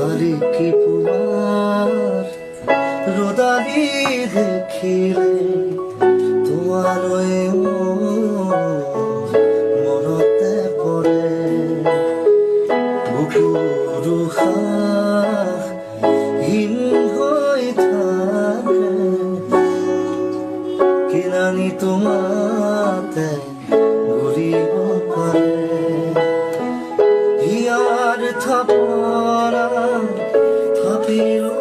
খালি কি পুৱাৰ ৰদালি দেখিলে তোমালৈ মনতে পৰে বুকুৰ উশাহ হীন হৈ থাকে কিনানি তোমাতে ঘূৰিব পাৰে হিয়াৰ থাপৰা থাপিলো